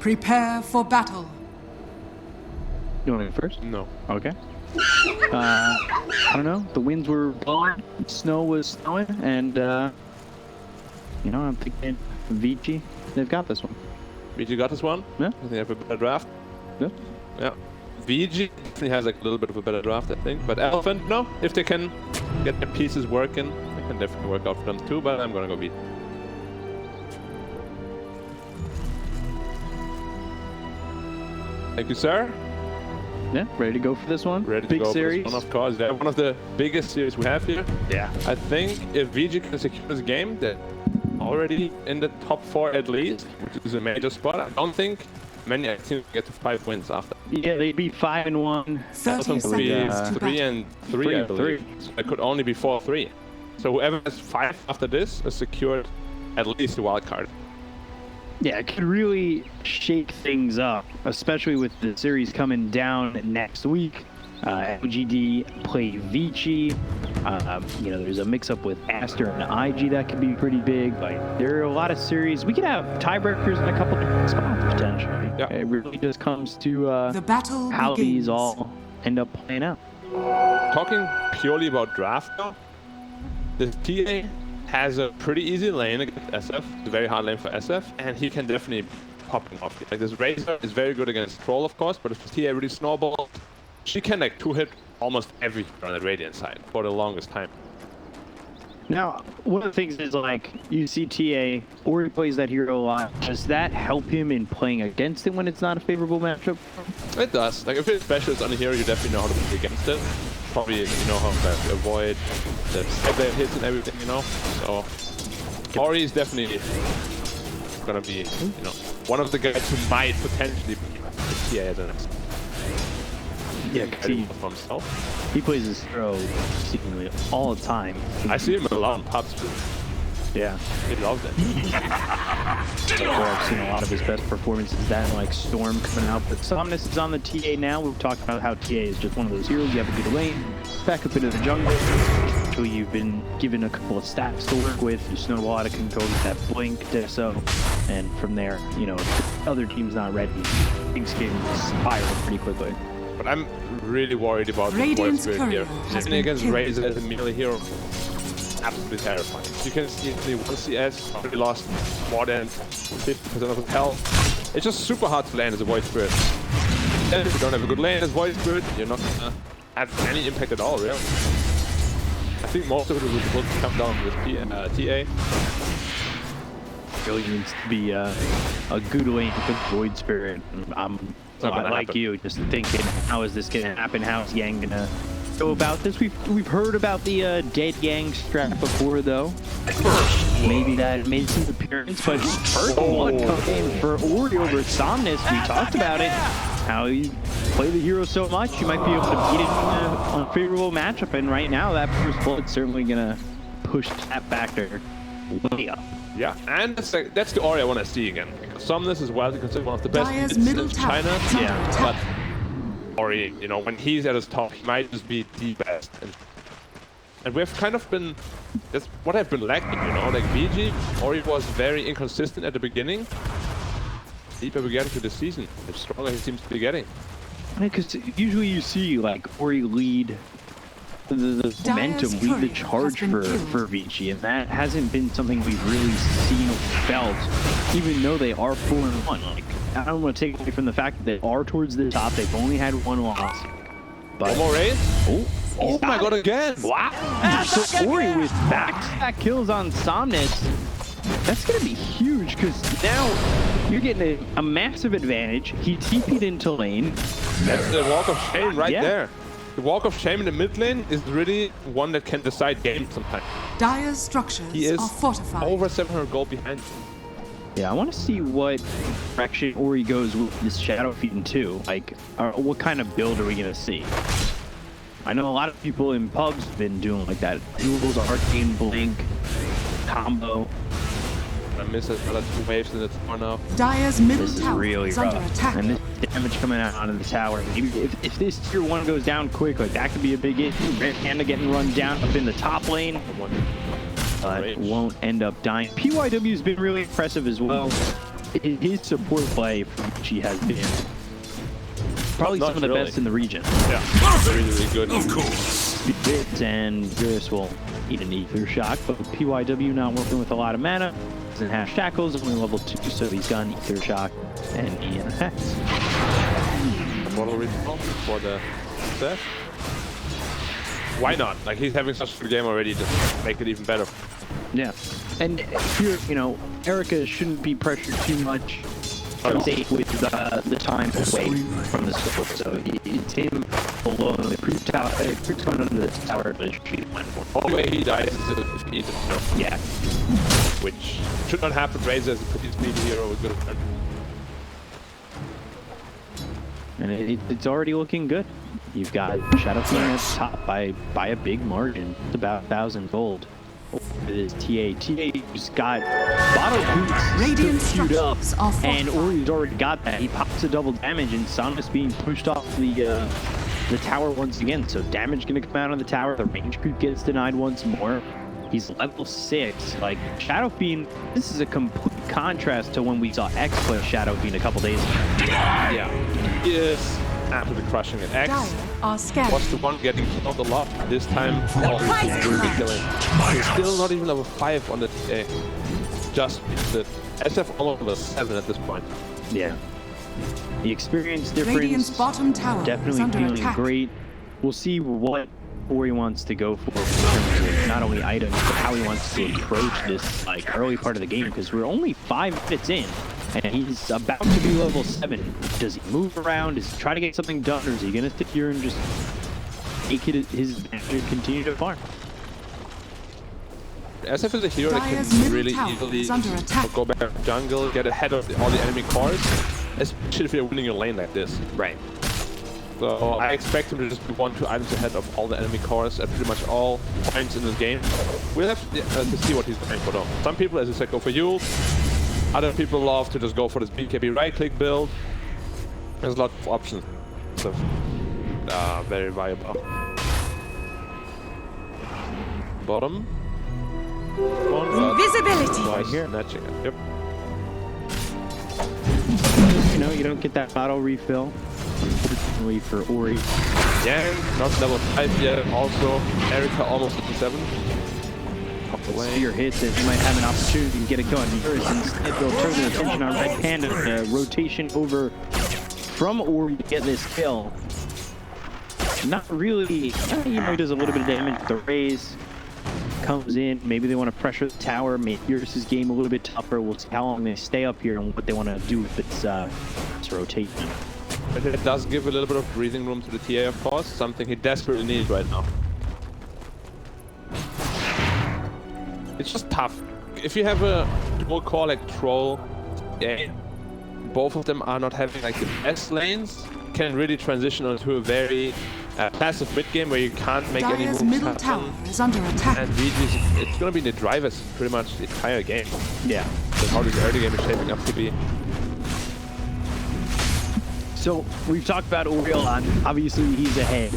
Prepare for battle. You want me first? No. Okay. I don't know. The winds were blowing, snow was snowing, and you know, I'm thinking Vici, they've got this one. Vici got this one? Yeah. They have a better draft? Yeah. Yeah. Vici definitely has like a little bit of a better draft, I think. But Elephant, no. If they can get their pieces working, it can definitely work out for them too. But I'm gonna go Vici. Thank you, sir. Yeah, ready to go for this one? Ready to Big go series. for this one, of course. They're one of the biggest series we have here. Yeah. I think if Vici can secure this game, they're already in the top 4 at least, which is a major spot. I don't think many teams get to 5 wins after. Yeah, they'd be 5-1. 30 Would be seconds to 3 battle. and 3, I believe. So it could only be 4-3. So whoever has 5 after this is secured at least a wild card. Yeah, it could really shake things up, especially with the series coming down next week. LGD play Vici. You know, there's a mix-up with Aster and IG that could be pretty big. Like, there are a lot of series. We could have tiebreakers in a couple different spots potentially. Yeah. It really just comes to The battle how begins. these all end up playing out. Talking purely about draft though, the TA has a pretty easy lane against SF. It's a very hard lane for SF, and he can definitely pop him off. Like this Razor is very good against Troll, of course, but if the TA really snowballs, she can like 2-hit almost every on the Radiant side for the longest time. Now, one of the things is, like, you see TA, or he plays that hero a lot. Does that help him in playing against it when it's not a favorable matchup? It does. Like if it's specialist on a hero, you definitely know how to play against it. Probably you know how to avoid the side hits and everything, you know. So Ori is definitely gonna be, you know, one of the guys who might potentially be the TA as the next. Yeah, because For himself. he plays this hero seemingly all the time. I see him in a lot of pubs. Yeah. He loves it. That's where I've seen a lot of his best performances. That and, like, Storm coming out. But Somnus is on the TA now. We've talked about how TA is just one of those heroes. You have a good lane, back up into the jungle. Actually, you've been given a couple of stats to work with. You snowball out of control with that blink, so, and from there, you know, if the other team's not ready, things can spiral pretty quickly. But I'm really worried about the Void Radiant's Spirit courier here. has Playing been against killed. Razor as a melee hero, absolutely terrifying. You can see easily 1 CS, already lost more than 50% of his health. It's just super hard to lane as a Void Spirit. And if you don't have a good lane as Void Spirit, you're not gonna have any impact at all, really. I think most of it will come down with TA. Really needs to be a good lane with Void Spirit. not I gonna like happen. you, just thinking, how is this gonna happen? How is Yang gonna go about this? We've heard about the dead Yang strat before, though. Maybe that made some appearance, but first one coming for Ori over Somnus. We talked about it. How you play the hero so much, you might be able to beat it in an unfavorable matchup. And right now, that first blood's certainly gonna push that factor way up. Yeah, and that's the Ori I want to see again. Because Somnus is well considered one of the best Dire's mids middle in tower China. is under But attack. Ori, you know, when he's at his top, he might just be the best. And we've kind of been, that's what I've been lacking, you know, like VG, Ori was very inconsistent at the beginning. The deeper we get into the season, the stronger he seems to be getting. Because usually you see, like, Ori lead the momentum, lead the charge for Vici, and that hasn't been something we've really seen or felt, even though they are 4-1. Like, I don't want to take away from the fact that they are towards the top. They've only had one loss. But One more raid? Oh my god, again! wow! So Ori with back-to-back kills on Somnus, that's going to be huge, because now you're getting a massive advantage. He TP'd into lane. That's the walk of shame right Yeah. there. The walk of shame in the mid lane is really one that can decide games sometimes. Dire's structures He is are fortified. over 700 gold behind. Yeah, I want to see what direction Ori goes with this Shadow Fiend too. Like, what kind of build are we going to see? I know a lot of people in pubs have been doing like that. Duels, Arcane, Blink, combo. I miss another 2 waves in the tower now. Dire's middle This is tower really is under rough. attack. And this damage coming out of the tower. Maybe if this tier 1 goes down quick, like that could be a big issue. Red Panda getting run down up in the top lane. But won't end up dying. PYW's been really impressive as well. his support play from Vici has been probably Not some of the really. best in the region. Yeah, really, really good. Of course. Bit and Virus will eat an Ether Shock, but PYW not working with a lot of mana. Doesn't have Shackles, only level 2, so he's got an Ether Shock and he attacks. Model recall for the set. Why not? Like, he's having such a good game already, just make it even better. Yeah, and here, you know, Erica shouldn't be pressured too much. Safe with the time away from the sword, so it's him below the creep tower. Creep's going under the tower, but it should be one more. Only way he dies is if he eats it, no. Yeah, Which should not happen. Razor is a pretty speedy hero with good effect. and it's already looking good. You've got Shadow Fiend at the top by a big margin. It's about 1,000 gold. It is TA. TA's got bottle boots Radiant still queued up, structures are and fortified. Ori's already got that. He pops a double damage, and Samus being pushed off the tower once again. So damage gonna come out on the tower. The range creep gets denied once more. He's level 6. Like, Shadow Fiend, this is a complete contrast to when we saw X play Shadow Fiend a couple days ago. Yeah. He is absolutely crushing it. X Dire are scared. was the one getting killed a lot. This time, Ori's will be killing. He's still not even level 5 on the TA. Just the SF all level 7 at this point. Yeah. The experience difference. Radiant's bottom tower is Definitely under feeling attack. great. We'll see what Ori wants to go for in terms of not only items, but how he wants to approach this like early part of the game, because we're only 5 minutes in, and he's about to be level 7. Does he move around? Does he try to get something done, or is he going to sit here and just take it his advantage and continue to farm? SF is a hero that Dire's can middle really tower easily is under attack. go back to jungle, get ahead of all the enemy cores, especially if you're winning your lane like this. Right. So I expect him to just be 1-2 items ahead of all the enemy cores at pretty much all points in this game. We'll have to see what he's going for though. Some people, as I said, go for Yule. Other people love to just go for this BKB right-click build. There's a lot of options. So, very viable. Bottom. Invisibility. Right here. Snatching it. Yep. You know, you don't get that bottle refill, unfortunately for Ori. Yang, not level 5 yet. Also, Erica almost level 7. Spear hits it, he might have an opportunity to get it going first. Instead, they'll turn their attention on Red Panda. Rotation over from Ori to get this kill. Not really, you know, he does a little bit of damage with the raise. Comes in, maybe they want to pressure the tower, make Urus's game a little bit tougher. We'll see how long they stay up here and what they want to do with its rotation. But it does give a little bit of breathing room to the TA, of course, something he desperately needs right now. It's just tough. If you have a dual core like Troll, both of them are not having like the best lanes, can really transition into a very passive mid game where you can't make any Dire's moves middle happen. tower is under attack. And Vici's, it's gonna be in the drivers pretty much the entire game. Yeah. That's how this early game is shaping up to be. So we've talked about Ori a lot. Obviously, he's ahead.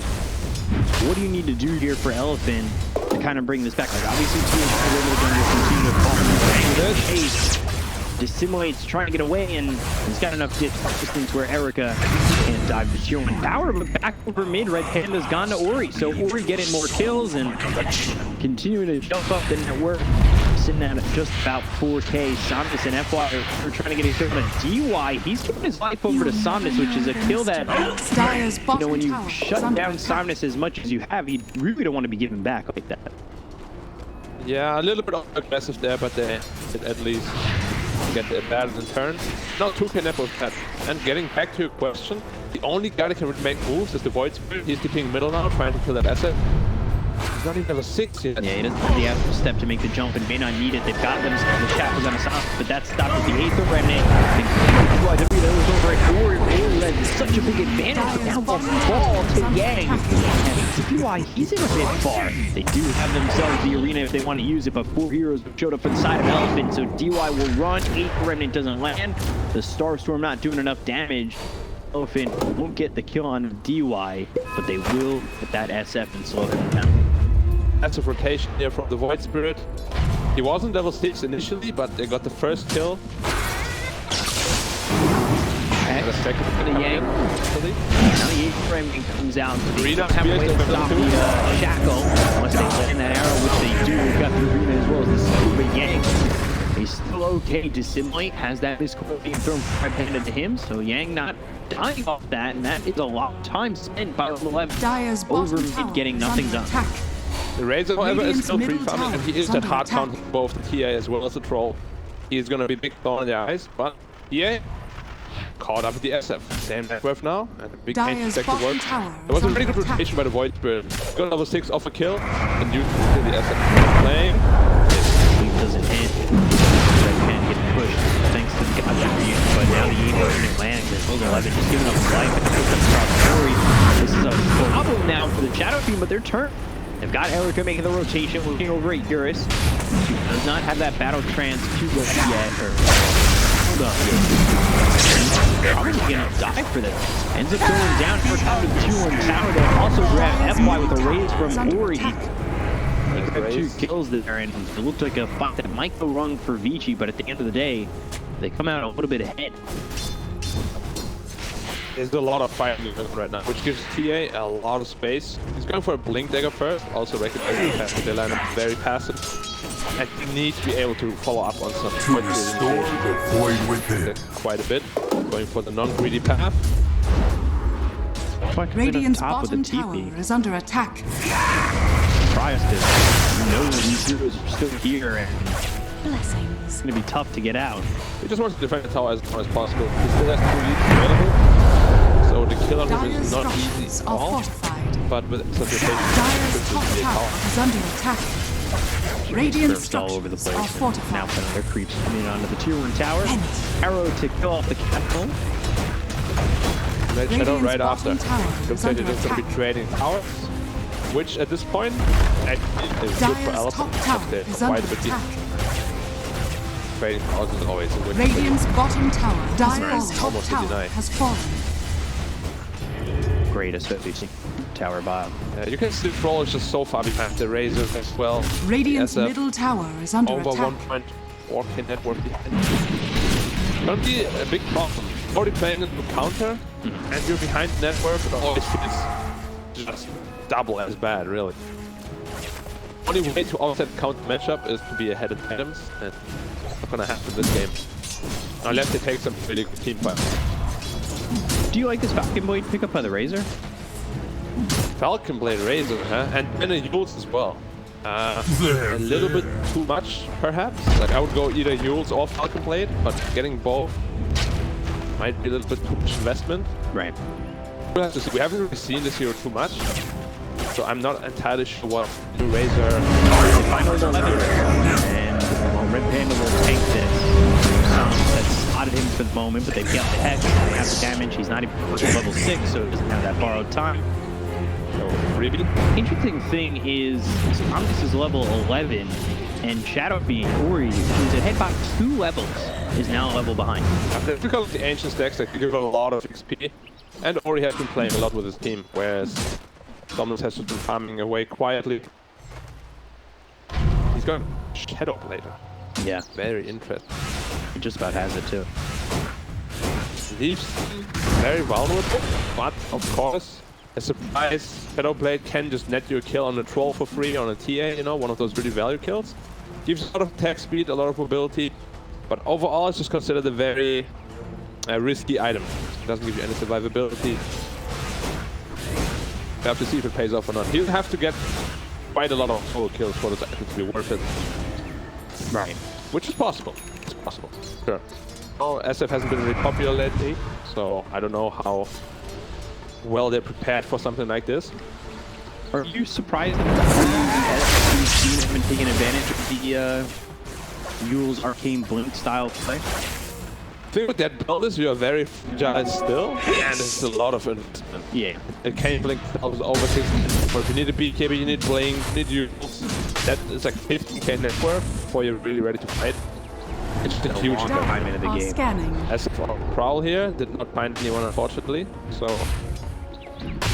What do you need to do here for Elephant to kind of bring this back? Like, obviously, Team Tigers are going to continue to farm. Chase dissimulates, trying to get away, and he's got enough distance where Erica can't dive to Shield and Power, but back over mid, Red Panda's gone to Ori. So Ori getting more kills and continuing to jump up the network. Sitting at just about 4K. Somnus and FY are trying to get a kill on a DY. He's giving his life over to Somnus, which is a kill that, Dire's you know, bottom when you tower shut is under down attack. Somnus as much as you have, you really don't want to be given back like that. Yeah, a little bit aggressive there, but they did at least get the balance in turn. Now 2K net was that. And getting back to your question, the only guy that can really make moves is the Void Spirit. He's keeping middle now, trying to kill that asset. He's not even level 6 yet. Yeah, he doesn't have the actual step to make the jump and may not need it. They've got them, the shackles on his house, but that stopped with the 8th Remnant. That was over at Ori. Ori had such a big advantage, but now the ball to Yang. And why he's in a bit far. They do have themselves the arena if they want to use it, but 4 heroes have showed up for the side of Elephant, so DY will run. 8th Remnant doesn't land. The Starstorm not doing enough damage. Elephant won't get the kill on DY, but they will hit that SF and slow him down. That's a rotation here from the Void Spirit. He wasn't level 6 initially, but they got the first kill. and a second The Yang. Now the 8 frame comes out. They don't have a way to stop the shackle once they land that arrow, which they do. They've got the arena as well as the super Yang. He's still okay. Dissimulate has that miscall being thrown right-handed to him, so Yang not dying off that, and that is a lot of time spent by level 11 Dire's over bottom mid tower getting is nothing under done. attack. The Razor, however, is Radiant's still middle pre-farming, and he tower is is that under hard attack. counter both the TA as well as the Troll. He's gonna be big thorn in the eyes, but TA caught up with the SF. Same net worth now, and a big Dire's anti-sector bottom work. tower There was is a really under good attack. rotation by the Void Spirit. Got level 6 off a kill, and used the SF playing. He doesn't hit. Red can't get pushed thanks to the gotcha read, but now the 8 version Atlantic is level 11 just giving up life and puts up across story. This is a problem now for the Shadow Team, but their turn. They've got Erica making the rotation, looking over at Eurus. She does not have that battle trance to go yet, or hold up yet. Probably gonna die for this. Ends up going down for top of the 2-1 tower. They also grab FY with a raise from Ori. He grabbed 2 kills there, and it looked like a fight that might go wrong for Vici, but at the end of the day, they come out a little bit ahead. There's a lot of fire movement right now, which gives TA a lot of space. He's going for a Blink Dagger first, also recognizing the fact that they line up very passive. And you need to be able to follow up on some To restore the void within. quite a bit. Going for the non-greedy path. Radiant's Top with the bottom tower TP. is under attack. Surprised to know these heroes are still here, and Blessings. it's gonna be tough to get out. He just wants to defend the tower as long as possible. He still has 2 leads available. So the kill on him Dire's is not easy structures at are all. fortified. But with such a patient, Dire's top tower is under attack. Radiant Burst all over the structures place. are and fortified. Now kind of their creeps coming onto the tier 1 tower. Arrow to kill off the castle. Red Shadow Radiant's right after. bottom tower Looks is like under they're just going to be attack. trading towers, which at this point actually is good for Dire's Alpha. top because tower they're is quite under a bit attack. trading towers is always a win. Radiant's bottom tower. Dire's top Almost tower 89. has fallen. Great, especially tower bottom. You can see the Troll is just so far behind the Razor as well. Radiant's The SF middle tower is under over attack. 1.4k network behind. Gonna be a big problem. Already playing into counter, and you're behind the network, it always feels just double as bad, really. Only way to offset counter matchup is to be ahead of items, and it's not gonna happen this game. Unless they take some really good team fight. Do you like this Falcon Blade pick up by the Razor? Falcon Blade Razor, huh? And then a Yules as well. A little bit too much, perhaps. Like, I would go either Yules or Falcon Blade, but getting both might be a little bit too much investment. Right. We'll have to see. We haven't really seen this hero too much, so I'm not entirely sure what the Razor. Final 11. And well, Red Panda will take this. That's spotted him for the moment, but they've got the heck, they have the damage. He's not even level 6, so he doesn't have that borrowed time. So, really? Interesting thing is, Thomas is level 11, and Shadow being Ori, who's at head by 2 levels, is now a level behind. Because of the ancient stacks that give a lot of XP, and Ori has been playing a lot with his team, whereas Dominus has just been farming away quietly. He's going Shadow later. Yeah, Very interesting. he just about has it too. Leaves very vulnerable, but of course, a surprise Shadowblade can just net you a kill on a Troll for free on a TA, you know, one of those really value kills. Gives a lot of attack speed, a lot of mobility, but overall it's just considered a very risky item. It doesn't give you any survivability. We have to see if it pays off or not. He'll have to get quite a lot of solo kills for this item to be worth it. Right. Which is possible. It's possible. Sure. Well, SF hasn't been really popular lately, so I don't know how well they're prepared for something like this. Are you surprised that we've seen him taking advantage of the Yule's Arcane Blink style play? The thing with that build is you're very fragile still, and it's a lot of investment. Yeah. Arcane Blink is over 6, but if you need a BKB, you need Blink, you need Yules. That is like 15k net worth before you're really ready to fight. It's just a huge long investment. time into the Are game. scanning. As for Prowl here, did not find anyone unfortunately, so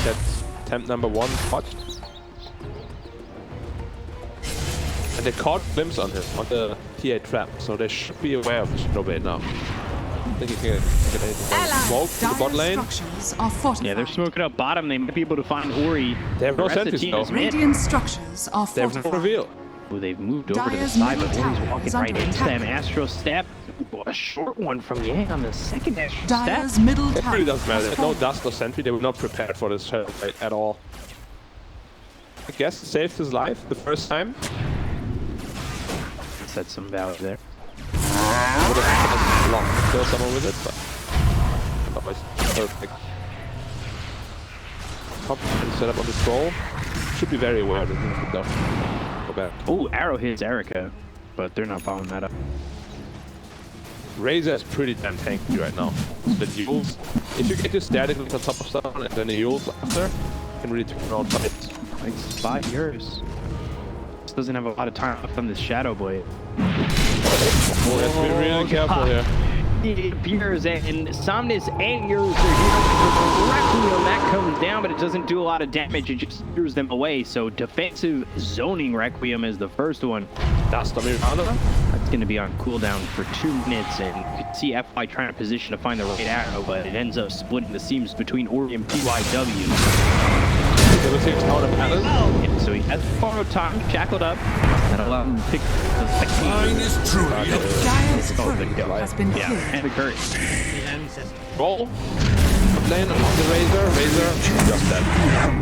that's temp number 1 spot. And they caught glimpse on him, on the TA trap, so they should be aware of the Shadowblade now. think he can get anything. Smoke to the bot lane. Structures are fortified. Yeah, they're smoking up bottom. They might be able to find Ori. They have no The rest of the sentries team though. is mid. Radiant structures are They have no fortified. reveal. Oh, they've moved over to the Dire's side, but middle Ori's tower walking is right under into attack. them. Astro step. Ooh, a short one from Yang on the second Astro Dire's step. middle It tower really doesn't matter. has There's no fallen. dust or sentry. They were not prepared for this shadow fight at all. I guess saved his life the first time. Set some value there. Would have long to kill someone with it, but otherwise perfect. Top set up on the troll. Should be very aware that he though. Go back. Oh, arrow hits Erica, but they're not following that up. Razor is pretty damn tanky right now. The heals. If you get your static on top of someone and then the heals after, you can really turn around fights. Like 5 years. Just doesn't have a lot of time left on this Shadow Blade. Oh, we have to be really careful here. It appears and Somnus and yours are here. Requiem, that comes down, but it doesn't do a lot of damage. It just steers them away. So defensive zoning Requiem is the first one. Dust on me, Rana. That's going to be on cooldown for 2 minutes, and you can see FY trying to position to find the right arrow, but it ends up splitting the seams between Ori and PYW. It'll take town of Atlas. Yeah, so he has borrowed time, shackled up, and allowed him to pick the Mine is truly Dire's Oh, the turret kill. has been Yeah, killed. and the curse. Roll. Lane on the Razor, just dead.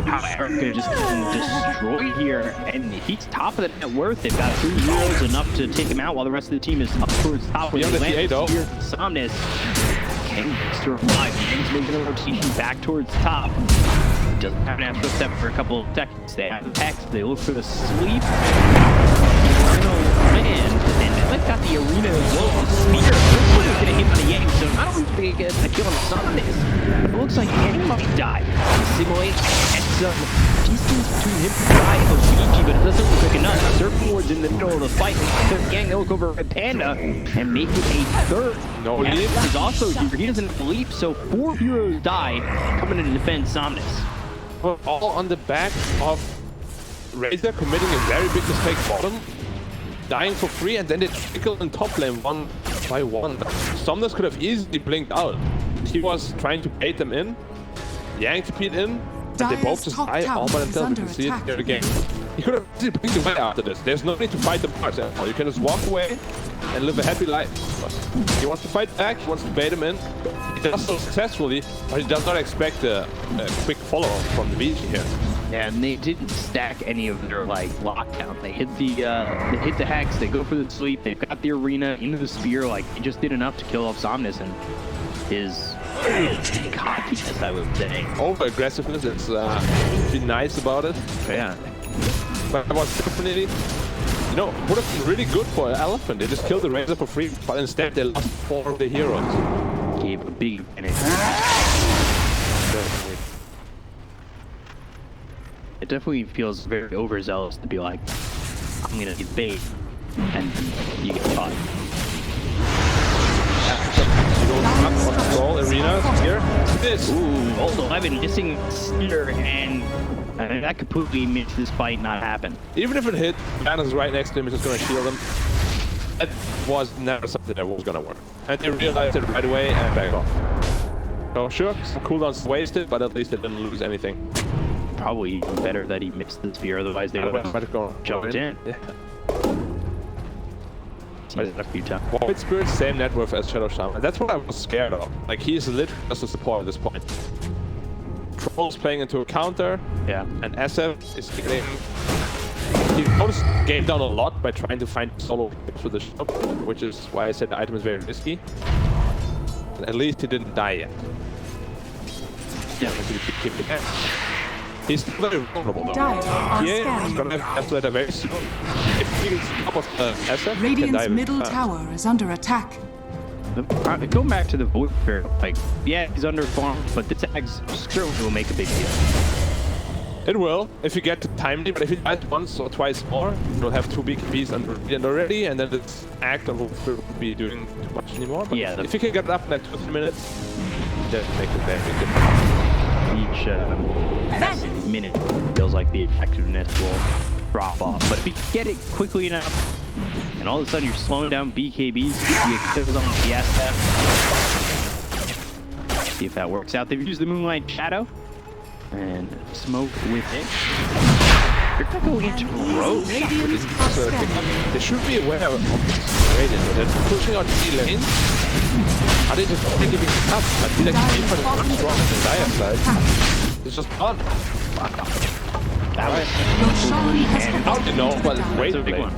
How Erica just getting destroyed here, and he's top of the net worth. They've got 3 heroes, enough to take him out, while the rest of the team is up towards top. Beyond the TA though. Somnus. King to revive. King's making a rotation back towards top. Doesn't have an astral step for a couple of seconds. They have the text. They look for the sleep. And they've got the arena as well as the spear. First one is going to hit on the Yang, so not only do they get a kill on the Somnus, it looks like Yang might die. Simulate and some distance between him and die of Vici, but it doesn't look like enough. Surfing Ward's in the middle of the fight. Yang, they look over at Panda and make it a third. No Panda leap. is also here. He doesn't have to leap, so 4 heroes die coming in to defend Somnus. All on the back of Razor committing a very big mistake bottom, dying for free, and then they trickle in top lane 1 by 1. Somnus could have easily blinked out. He was trying to bait them in, Yang TP'd in, and they both Dire's just top die all tower by is themselves. You under can see it attack. here again. He could have easily blinked away after this. There's no need to fight the parts at all. You can just walk away and live a happy life. But he wants to fight back, he wants to bait him in. He does so successfully, but he does not expect a quick follow-up from the Vici here. Yeah, and they didn't stack any of their like lockdown. They hit the hex, they go for the sleep, they've got the arena into the spear. Like he just did enough to kill off Somnus, and his cockiness, I would say. Over aggressiveness, it's be nice about it. Yeah. But it was definitely, you know, would have been really good for an elephant. They just killed the Razor for free, but instead they lost 4 of the heroes. Gave a big advantage. Definitely. It definitely feels very overzealous to be like, I'm gonna get bait, and you get caught. On control arena here. This. Ooh, old 11 missing Cinder, and that completely makes this fight not happen. Even if it hit, Banner's right next to him, is just gonna shield him. That was never something that was gonna work. And they realized it right away and back off. So sure, some cooldowns wasted, but at least they didn't lose anything. Probably even better that he missed the spear, otherwise they would have jumped in. Yeah. Seen it a few times. Void Spirit, same net worth as Shadow Shaman. That's what I was scared of. Like, he's literally just a support at this point. Troll's playing into a counter, Yeah. and SF is getting... He closed the game down a lot by trying to find solo picks with the shop, which is why I said the item is very risky. And at least he didn't die yet. Yeah. Keep it there. He's still very vulnerable though. Dire are Yeah, he's scanning. gonna have to let her very soon. If he gets top of the SF, he can die Radiant's very middle fast. tower is under attack. Go back to the Void Spirit. Like, yeah, he's underfarmed, but this Axe certainly will make a big deal. It will, if you get timely, but if you dies once or twice more, you'll have 2 BKBs under already, and then this act will be doing too much anymore. But Yeah, if you can get it up in like 2 or 3 minutes, that makes it very different. Each minute feels like the effectiveness will drop off. But if you get it quickly enough, and all of a sudden you're slowing down BKBs, you get kills on the SF, See if that works out. They've used the Moonlight Shadow and smoke with it. They're gonna go into road. They should be aware of this Radiant, but they're pushing out the lanes. Are they just giving it up? I feel like the defense is much stronger than Dire side. It's just fun. That was How do you know? But it's way a big late. one.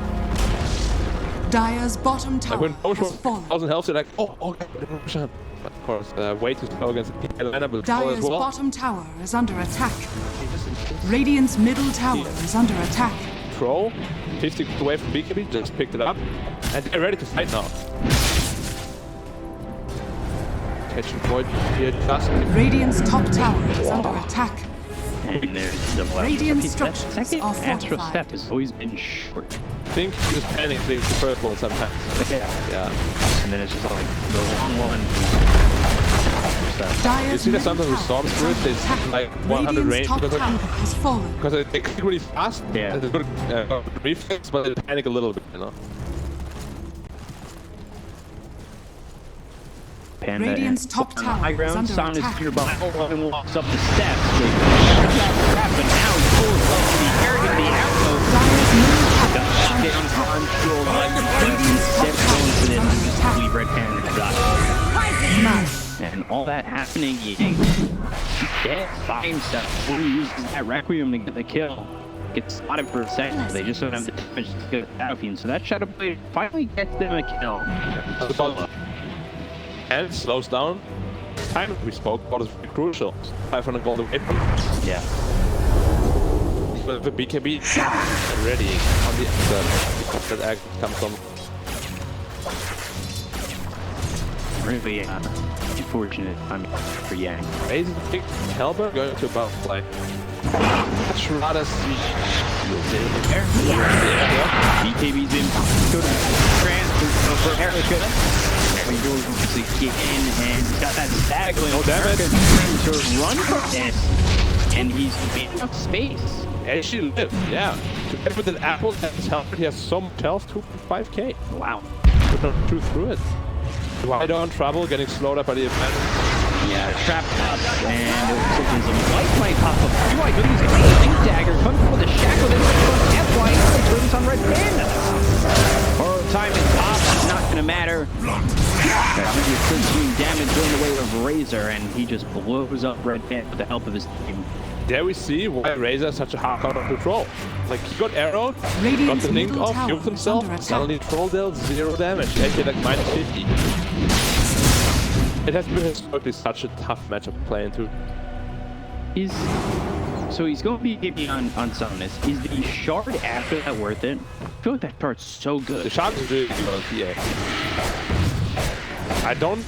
Dyer's bottom Like tower when Bosch has was fallen. 1,000 health, you're like, oh, okay, 100%. But of course, way too slow against the PL lineup will fall as Dyer's well. bottom tower is under attack. Radiant's middle tower is under attack. Troll, 50 away from BKB, just picked it up. And they're ready to fight now. Catching Void here, just Radiant's top tower is under attack. And there's the Radiant that structures second are astral fortified. step has always been short. I think he was panicking the first one sometimes. Yeah. And then it's just like the long one. Dyer's You see that sometimes with middle Storm tower is Spirit, under there's attack. like 100 range Radiant's top because tower has fallen. they click really fast. Yeah. And they're good reflex, but they panic a little bit, you know. Panda Radiant's top on tower high is ground. under Sound is attack. nearby. One walks up the steps. They trap, but now he's full of the arrogant, the outpost. Dyer's middle tower is Down under attack. on control. Radiant's top Steps tower going for is this. under attack. Leave Red Panda got. And all that happening, Yang dead by himself before he uses that Requiem to get the kill. Gets spotted for a second. They just don't have the damage to get Battlefield. So that Shadow Blade finally gets them a kill. And slows down. Time we spoke about is very crucial. 500 gold away from Yeah. the BKB ready on the other. That act comes from. Really unfortunate for Yang. Raising the big Hellberg going to about play. Much rather see. There. BKB's in. Go to transfer for Erica. There he goes again, and he's got that stag. No damage. To run from this, and he's beating up space. And she lived, yeah. Together with an apple and his health, he has so much health, 2.5k. Wow. Could not chew through it. Why don't trouble getting slowed up by the event? Yeah, trapped up, and it looks like there's a light might pop up. BY goes a Link Dagger, comes with a shackle, then FY turns on Red Panda. Borrow time is pop, it's not gonna matter. 113 damage going the way of Razor, and he just blows up Red Panda with the help of his team. There we see why Razor is such a hard card of control. Like, he got arrowed, got Radiant's the link middle off, tower healed is himself, under attack. suddenly Troll dealt 0 damage, actually like minus 50. It has been historically such a tough matchup to play into. So he's going to be giving on Summonus. Is the shard after that worth it? I feel like that shard's so The good. shot is really good on PA. I don't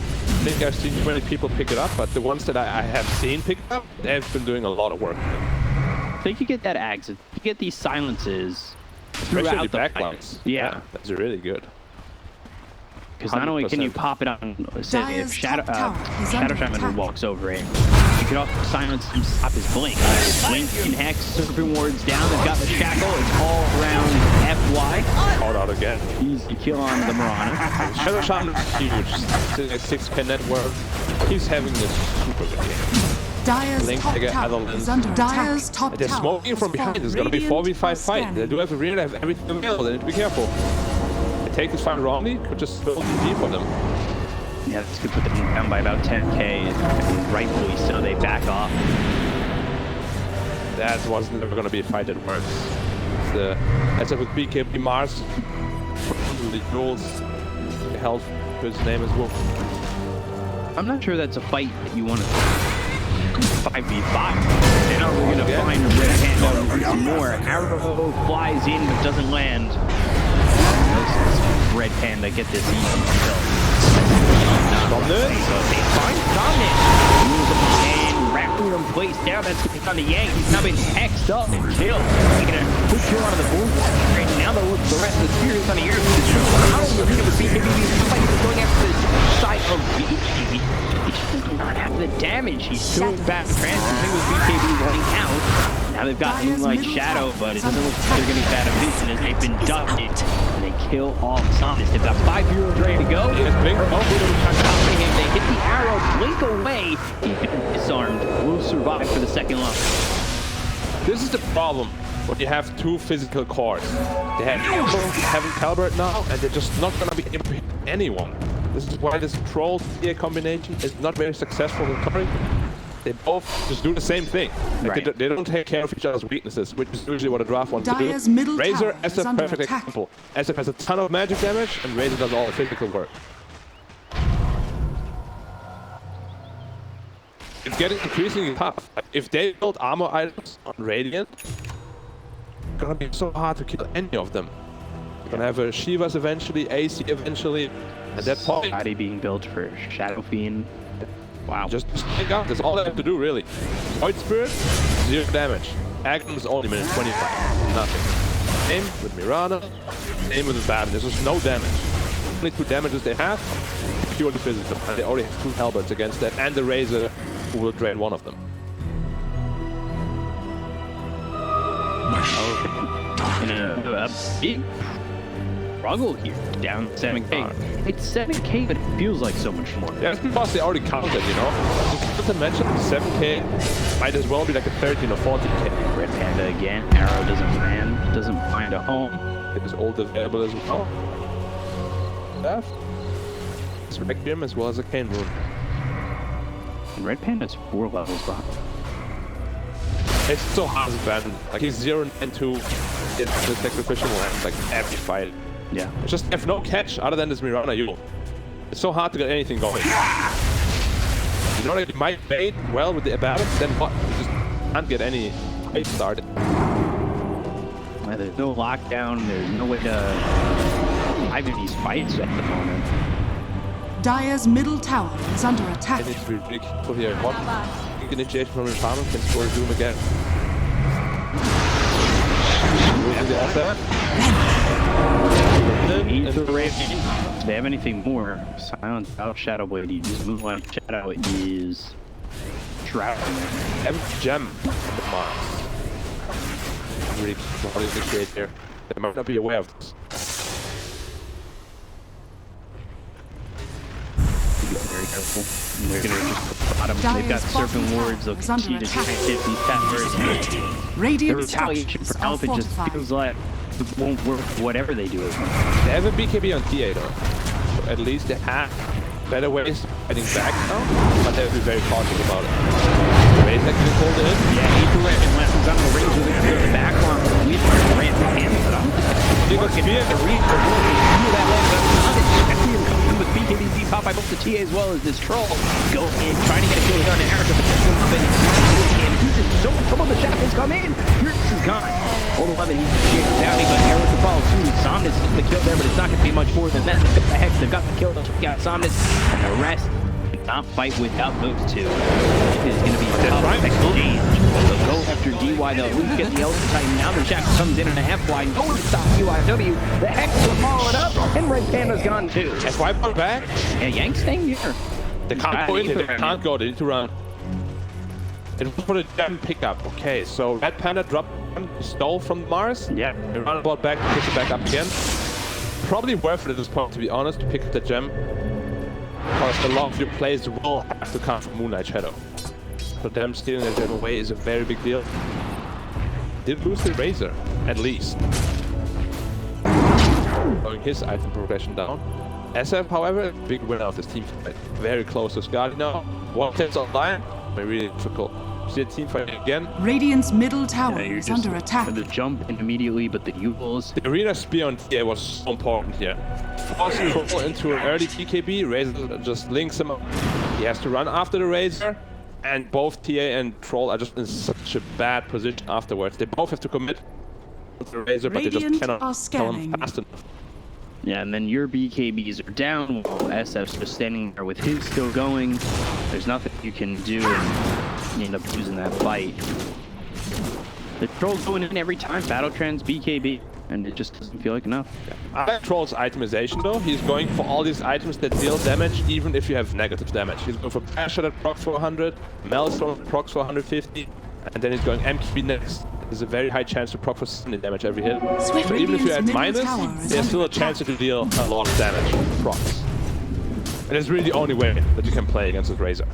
think I've seen too many people pick it up, but the ones that I have seen pick it up, they've been doing a lot of work. I think you get that axe, you get these silences Especially throughout the the fight. backlines. Yeah. That's really good. Because not only can you 100%. pop it on, say, if Dyer's Shadow top tower is Shadow under Shaman attack. walks over it, you can also silence him, stop his blink. Blink and Hex, Serpent Ward's down, they've got the shackle, it's all around FY. Called out again. Easy kill on the Mirana. Shadow Shaman is huge. It's a 6k network. He's having this super good game. Dyer's Link top to get tower other is lands. under attack. Dyer's top They're tower smoking from has behind. fallen. It's gonna be Radiant 4v5 are fight. scanning. They do have a real, they have everything available. They need to be careful. They take this fight wrongly, could just spill GP for them. Yeah, this could put them down by about 10k, and rightfully so, they back off. That was never gonna be a fight that works. As if with BKB Mars, the rules, health, his name is Wolf. I'm not sure that's a fight that you want to 5v5. They're not really going to find a Red Panda some more. Arrow flies in but doesn't land. Red Panda get this easy kill. Dominant. So they find Dominant. Moves up his hand, Raccoon placed down. That's going to be on the Yang. He's now been hexed up and killed. They're going to push you onto the board. Right now they'll look the rest of the series on the air. How are we going to beat BKB? He's going after the side of BKB. He just does not have the damage. He's doing fast transferring with BKB running out. Now they've got Moonlight Shadow, but it doesn't look like they're getting bad vision as they've been ducked. And they kill off Somnus. They've got 5 heroes ready to go. Yes, blink. They hit the arrow, blink away. He's been disarmed. Will survive for the second line. This is the problem when you have 2 physical cores. They haven't calibrated now, and they're just not gonna be able to hit anyone. This is why this troll TA combination is not very successful in curry. They both just do the same thing. Like they don't take care of each other's weaknesses, which is usually what a draft wants to do. Razor as a perfect example. SF has a ton of magic damage, and Razor does all the physical work. It's getting increasingly tough. If they build armor items on Radiant, it's gonna be so hard to kill any of them. You're gonna have a Shivas eventually, AC eventually, at that point. Body being built for Shadow Fiend. Wow. Just take out. That's all they have to do, really. Void Spirit, 0 damage. Agnes only minute 25. Nothing. Same with Mirana. Same with the Baron. There's just no damage. Only 2 damages they have, purely physical. And they already have 2 halberds against that, and the Razor, who will drain one of them. In a big struggle here, down 7k. It's 7k, but it feels like so much more. Yeah, it's because they already counted, you know? Not to mention, 7k might as well be like a 13 or 14k. Red Panda again. Arrow doesn't land, doesn't find a home. It is all available as well. Left. It's Requiem as well as a Cane Rune. And Red Panda's 4 levels behind. It's so hard to ban. Like he's 0 and 2 in the sacrificial land, like every fight. Yeah. It's just have no catch other than this Mirana Yule. It's so hard to get anything going. You know, like you might bait well with the Abaddon, then what? You just can't get any fight started. Well, there's no lockdown, there's no way to survive in these fights at the moment. Dire's middle tower is under attack. I need to be really careful here. One big initiation from Infamum can score Doom again. Moving the SF. If they have anything more, Silence out Shadow Blade. You just move like Shadow is drowning. Every gem on the Mars. I'm really careful how they initiate here. They might not be aware of this. Very careful. And they're gonna just put the bottom. They've got Serpent Wards. They'll continue to hit these towers. The retaliation for Alpha just feels like it won't work whatever they do. They have a BKB on TA though. So at least they have better ways of fighting back now, but they have to be very cautious about it. Raze actually pulled it in. Yeah, he threw it and left on the range with the back on. We ran the hands of it. He got spear. The read for that leg. I see him coming with BKB pop by both the TA as well as this troll. Go in, trying to get a kill here on an Eric, but he's in so much trouble. The shackles come in. This is gone. Hold 11, he's down, but Eric will fall too. Somnus gets the kill there, but it's not going to be much more than that. The Hex, they've got the kill. They've got Somnus, and the rest cannot fight without those 2. It is going to be a tough exchange. They'll go after DY, they'll at least get the Elder Titan. Now the Jack comes in and a half-wide. No one to stop UIW. The Hex will follow it up, and Red Panda's gone too. FY put back. Yeah, Yank's staying here. They can't go in here. They can't go. They need to run. It was for the gem pickup. Okay, so Red Panda dropped him, stole from Mars. Yeah. They run about back, pick it back up again. Probably worth it at this point, to be honest, to pick up the gem. Because a lot of your plays will have to come from Moonlight Shadow. So them stealing the gem away is a very big deal. Did lose the Razor, at least. Slowing his item progression down. SF, however, big winner of this team fight. Very close to Skadi now. 1 tenth online. Really difficult. See a team fight again. Radiant's middle tower is under attack. The jump in immediately, but the Yules. The arena spear on TA was so important here. Forcing Troll into an early BKB. Razor just links him up. He has to run after the Razor. And both TA and Troll are just in such a bad position afterwards. They both have to commit to the Razor, but they just cannot kill him fast enough. Yeah, and then your BKBs are down while SF's just standing there with his still going. There's nothing you can do, and you end up losing that fight. The Troll's going in every time, Battle Trends, BKB, and it just doesn't feel like enough. I like Troll's itemization though. He's going for all these items that deal damage even if you have negative damage. He's going for Pressure that procs for 100, Maelstrom that procs for 150, and then he's going MKB next. there's a very high chance to proc for 70 damage every hit. Swift So even if you're at Radiant's middle minus, tower is there's still a under chance attack. to deal a lot of damage with procs. And it's really the only way that you can play against this Razor.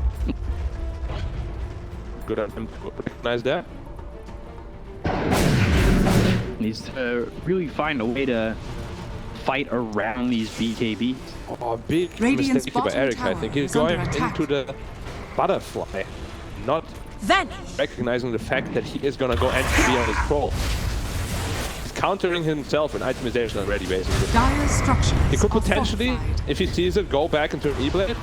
Good on him to recognize that. Needs to really find a way to fight around these BKBs. Oh, big Radiant's mistake here by bottom Eric, I tower think. He's is under going attack. into the butterfly, not Vanish! recognizing the fact that he is gonna go NTB on his troll. He's countering himself in itemization already, basically. Dire structures He could are potentially, fortified. if he sees it, go back into an E-Blade.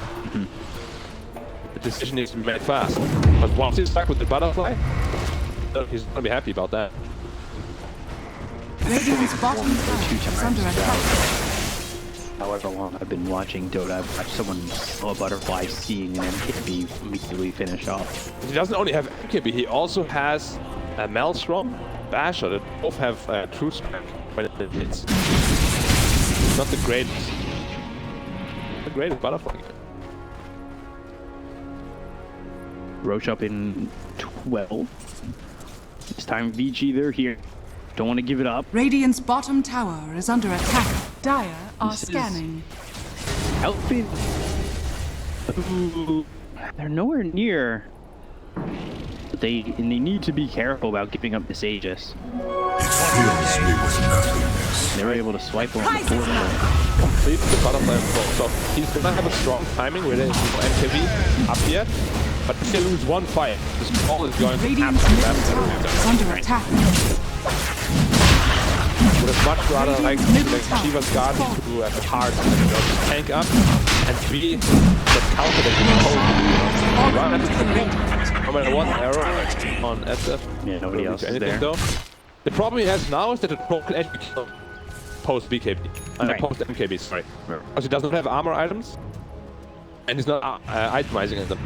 The decision needs to be made fast. But once he's stuck with the butterfly, he's gonna be happy about that. Radiant's bottom tower is under attack. However long I've been watching Dota, I've watched someone slow a butterfly seeing an MKB immediately finish off. He doesn't only have MKB, he also has a Maelstrom, Basher, that both have True Strike when it hits. Not the greatest. The greatest butterfly. Roche up in 12. This time Vici, they're here. Don't want to give it up. Radiant's bottom tower is under attack. Dire are This is- scanning. Outfit. Ooh, they're nowhere near. But they need to be careful about giving up this Aegis. It fills me with nothingness. They were able to swipe on the portal. Complete the butterfly control. So he's gonna have a strong timing with it. MKB up here. But if they lose one fight, this ball is going to Radiant's absolutely middle tower is under attack. Would have much rather like middle like tower Shiva's is Guardian falling. to do a hard tank up and be the counter that you run at the no matter what arrow on SF. Yeah, nobody Don't else do is anything there. though. The problem he has now is that the troll can actually kill post BKB. Right. Post MKB, sorry. Because he doesn't have armor items and he's not itemizing them.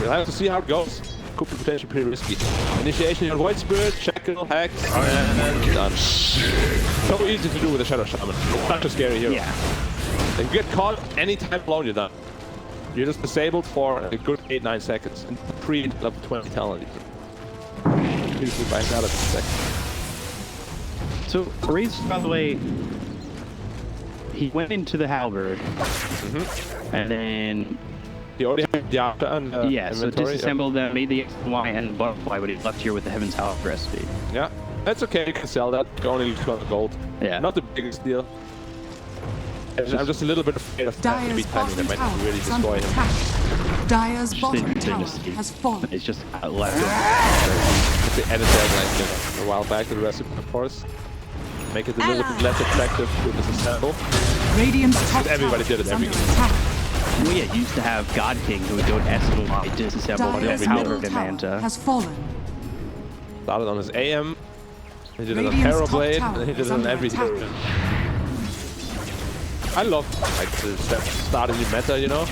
We'll have to see how it goes. Could be potentially pretty risky. Initiation on Void Spirit, Shackle, Hex, and done. So easy to do with a Shadow Shaman. Such a scary hero. Yeah. If you get caught anytime alone, you're done. You're just disabled for a good 8-9 seconds. And pre-level 20 talent. Usually by another second. So, Raze, by the way, he went into the Halberd. And then, He already had DOTA and yeah, so inventory. disassembled them, made the X and Y and the butterfly, but he left here with the Heaven's Halberd recipe. Yeah, that's okay. You can sell that. You only lose 200 gold. Yeah. Not the biggest deal. I'm just a little bit afraid of that Dire's timing bottom that might tower really is under destroy him. attack. Dire's Just bottom interesting tower to see. has fallen. It's just left. They added that like a while back to the recipe, of course. Make it a little bit less attractive to disassemble. Radiant's top Everybody tower did it is every under game. attack. Well, yeah, you used to have God King who would go to S&Y, disassemble Dire's his middle Halberd and tower Manta. has fallen. Started on his AM. He did it on Radiant's top Terrorblade, tower and he did is it on under every attack. hero. I love like the start of the meta, you know,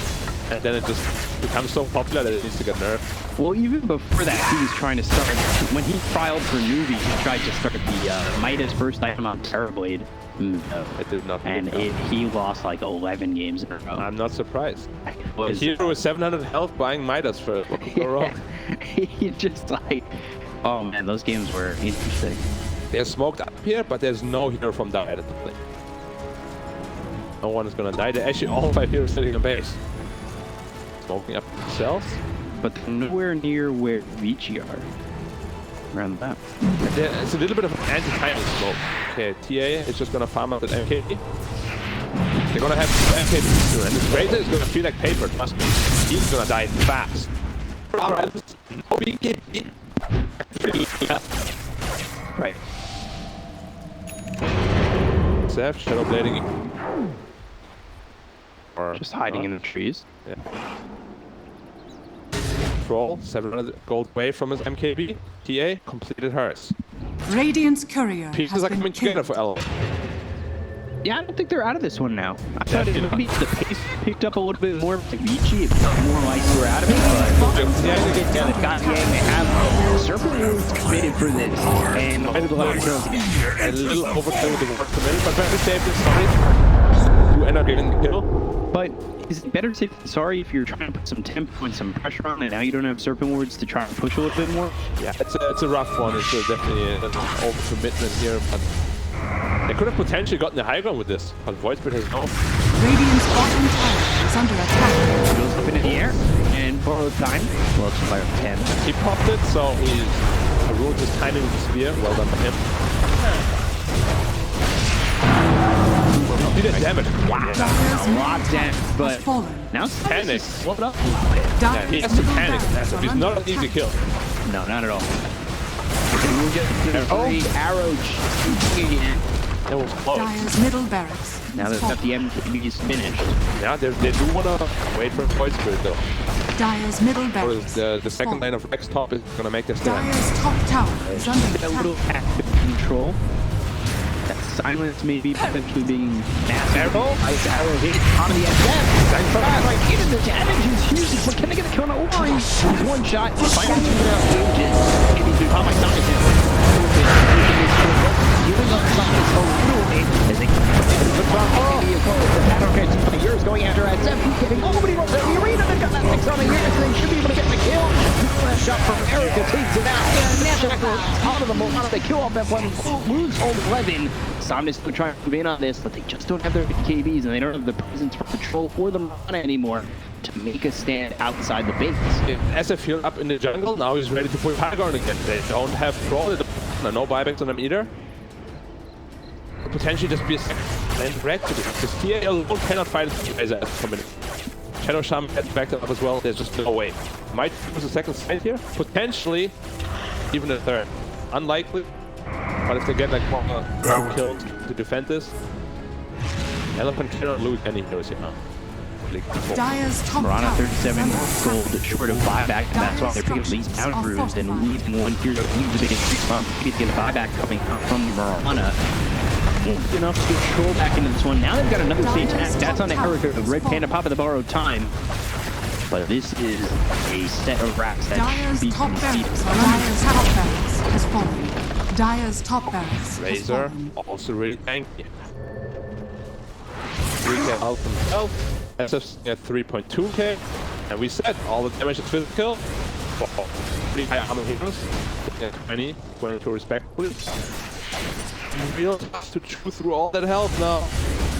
and then it just becomes so popular that it needs to get nerfed. Well, even before that, he was trying to start, when he filed for newbie, he tried to start the Midas first item on Terrorblade. It did not. And he lost like 11 games in a row. I'm not surprised. It A was, hero with 700 health buying Midas first. What could go wrong? he just like, oh man, those games were interesting. They're smoked up here, but there's no hero from Dota to play. No one is gonna die. They're actually all 5 heroes sitting on base. Smoking up themselves. But they're nowhere near where Vici are. Around the map. It's a little bit of an anti-timing smoke. Okay, TA is just gonna farm up with MKB. They're gonna have MKB soon, and this Razor is gonna feel like paper, trust me. He's gonna die fast. Alright, no BKB. Right. Seth, Shadow Blading. Or Just hiding in the trees. Yeah. Troll, 700 gold away from his MKB. TA completed hers. Radiant's courier Pieces has are been coming together killed. for Elo. Yeah, I don't think they're out of this one now. I thought Definitely maybe the pace picked up a little bit more for Vici. It felt more like we're out of it, but yeah, they've got Yang, they have Serpent was committed for this, and a little overkill again. A little overkill with the work committed, but very safe this fight. Do end up getting the kill. But is it better safe than sorry if you're trying to put some tempo and some pressure on and now you don't have Serpent Wards to try and push a little bit more? Yeah, it's a rough one. It's definitely an overcommitment here, but they could have potentially gotten the high ground with this, but Void Spirit has no. Radiant's bottom tower is under attack. Goes up into the air and borrowed time. Well, it's by 10. He popped it, so he ruined his timing with the spear. Well done by him. He did damage. Wow, a lot of damage, but fallen. now it's panic. What up? Yeah, he has to panic. He's not an easy kill. No, not at all. We'll get arrow again. That was close. Dire's middle barracks. Now is that the fallen. MKB is finished. Yeah, they do want to wait for Void Spirit though. Dire's middle Or barracks. the second line of Rex top is going to make their stand. Dire's top tower is under That little attack. active control. That silence may be potentially being massive. Arrow? Nice arrow hit onto the SF. Right into the damage is huge. But can they get a kill on Ori? One shot. Fighting two round stages. Maybe through how much damage is giving up something so little bit as they Yours going after SF. He's getting nobody wants the arena. They've got that mix on the year, so they should be able to get the kill. That shot from Erica takes it out. Out of the kill off that one. Lose home 11. Somnus still trying to move in on this, but they just don't have their KBs and they don't have the presence for control or the mana anymore to make a stand outside the base. SF healed up in the jungle, now he's ready to put high ground again. They don't have Troll, no buybacks on them either. Could potentially just be a second land red to this. Because here alone cannot fight as coming in. Shadow Shaman gets backed up as well, there's just no way. Might use a second side here, potentially even a third. Unlikely, but if they get like one kills to defend this, Elephant cannot lose any heroes here now. Dire's top Mirana tower 37 is under gold attack. short of buyback, and that's why they're picking up these down rooms and leaving one hero to leave the big increase. Maybe to get a buyback coming from Mirana. Won't be enough to get control back into this one. Now they've got another stage attack. That's on the Erica, the red panda pop of the borrowed time. But this is a set of racks that Dire's should be top conceded. barracks. Dire's top barracks has fallen. Dire's top barracks has Razor fallen. also really tanky. 3k health himself. SF's at 3.2k. And we said all the damage is physical. Pretty high armor heroes. Yeah, 22 respectively. Real tough to chew through all that health now.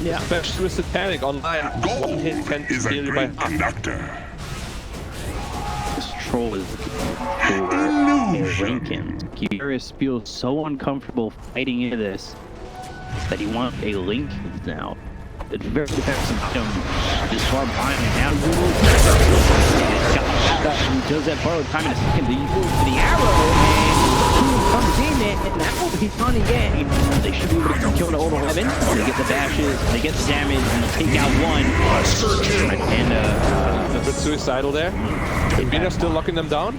Yeah. Especially with Satanic online. One hit can Is a kill you by great half. conductor. This troll is for Lincoln. Gearus feels so uncomfortable fighting into this that he wants a link now. It's very defensive item this far behind and now does that borrowed time in a second. The arrow and comes in and that will be on again. They should be able to kill an old 11. They get the dashes, they get the damage, and they take out one. And a bit suicidal there. Vina's still locking them down.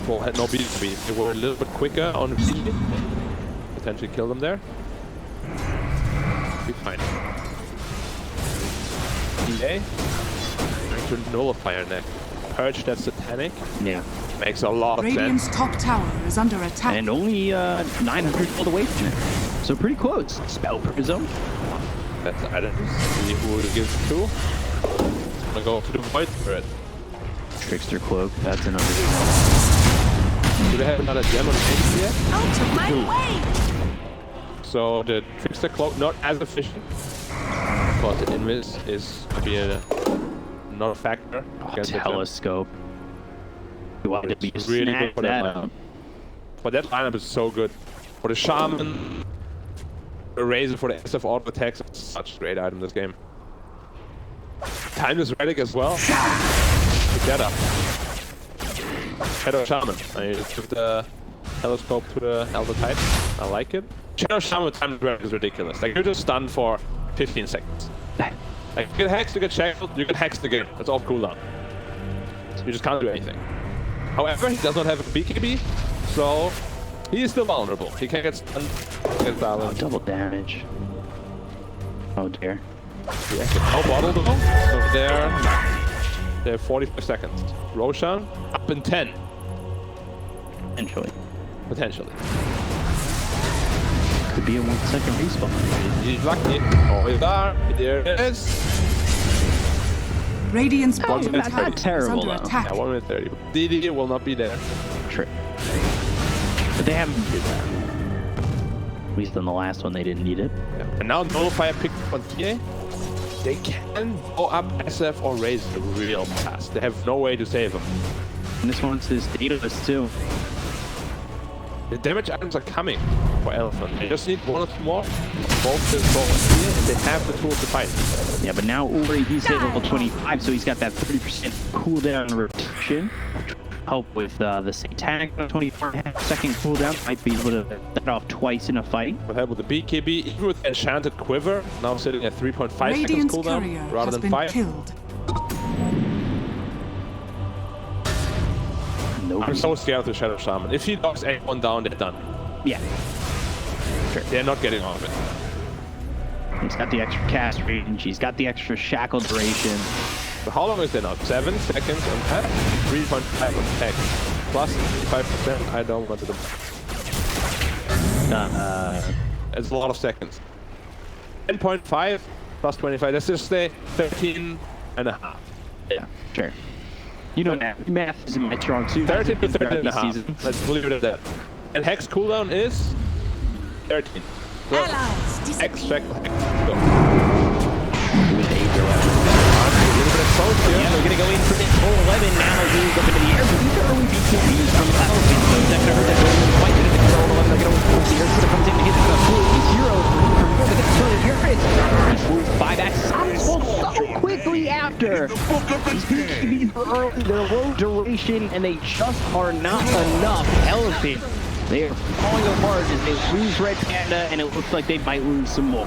Well, had no BKB. They were a little bit quicker on Vici. Potentially kill them there. Be fine. Delay. Trying to nullify her neck. Purge that Satanic. yeah. Makes a lot of Radiant's sense. top tower is under attack. And only 900 gold away from it. So pretty close. Spell Prism. That's items. See who it gives it to. I'm gonna go to the Void Spirit. Trickster Cloak. That's another. Do they have another gem on the yet? Out of my way! So the Trickster Cloak not as efficient. Because the invis is to be not a factor. against the gem. Telescope. Wow, It's be really good snag for that that lineup. up. But that lineup is so good. For the Shaman, the Razor for the SF auto attacks, it's such a great item in this game. Timeless Relic as well. Together. Shadow Shaman. I just took the telescope to the Elder Type. I like it. Shadow Shaman with Timeless Relic is ridiculous. Like, you're just stunned for 15 seconds. Like, you get hexed, you get shackled, you get hexed again. That's all cooldown. So you just can't do anything. However, he does not have a BKB, so he is still vulnerable. He can get stunned, get Oh, balanced. double damage. Oh dear. Yeah, no bottle though. So they're 45 seconds. Roshan up in 10. Potentially. Potentially. Could be a 1 second respawn. He's lucky. Oh, he's there. There it is. Radiant's Oh, bottom not tower is terrible, under though. attack. Yeah, 1 minute 30. DD will not be there. True. But they haven't needed that. At least in the last one, they didn't need it. Yeah. And now Nullfire picked up on TA. They can go up SF or raise it real fast. They have no way to save them. And this one's his DOTA2 too. The damage items are coming for Elephant. They just need 1 or 2 more. Both this ball here, and they have the tools to fight. Yeah, but now Uri, he's at level 25, so he's got that 30% cooldown rotation. Help with the Satanic 24.5-second cooldown. Might be able to set off twice in a fight. With help with the BKB, even with Enchanted Quiver, now sitting at 3.5 seconds Radiant's cooldown courier rather has than been 5. killed. Nope. I'm so scared of the Shadow Shaman. If he knocks anyone down, they're done. Yeah. Sure. They're not getting off it. He's got the extra cast range. He's got the extra shackle duration. But how long is there now? 7 seconds on tap, 3.5 on tech. Plus 5%, I don't want to do. It's a lot of seconds. 10.5 plus 25. Let's just say 13 and a half. Yeah, sure. You know, math isn't my strong suit. 13 to 13 and a this half. season. Let's leave it at that. And Hex cooldown is 13. So Hex, Hex, go. With Aether weapon. A little bit exposed here. Yeah, they're gonna go in for this whole 11 now. He's up into the air, but these are only BKBs from Elephant. So that could hurt that goal. Quite good at the control. 11, they're gonna go the air. So comes in to hit the full hero. Here it is. He flew 5x so quickly after. These BKBs are early, they're low duration, and they just are not enough. Elephant, they are falling apart as they lose Red Panda, and it looks like they might lose some more.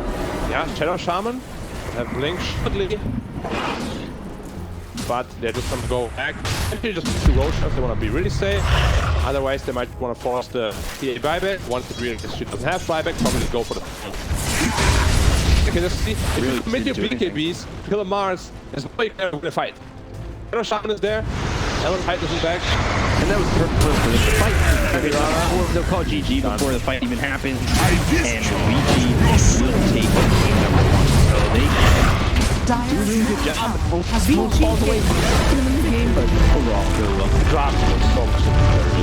Yeah, Shadow Shaman have Blink shortly. But they're just gonna go back. Actually, just 2 Roaches if they wanna be really safe. Otherwise, they might wanna force the TA buyback. Once it really doesn't have buyback, probably go for the. Okay, let's see. If you commit your BKBs, kill a Mars, there's no way you can win a fight. Shadow Shaman is there. Elephant Fight isn't back. And that was the fight. They'll call GG before the fight even happens. And Vici will take game number 1. So they Dire's do a good middle job. tower has Vici been falls away killed. from the game, but overall, very well. Drops was so much.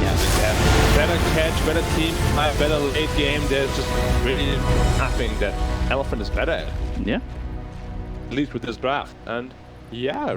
Yeah. Better catch, better team, better late game. There's just really nothing that Elephant is better at. Yeah. At least with this draft. And yeah,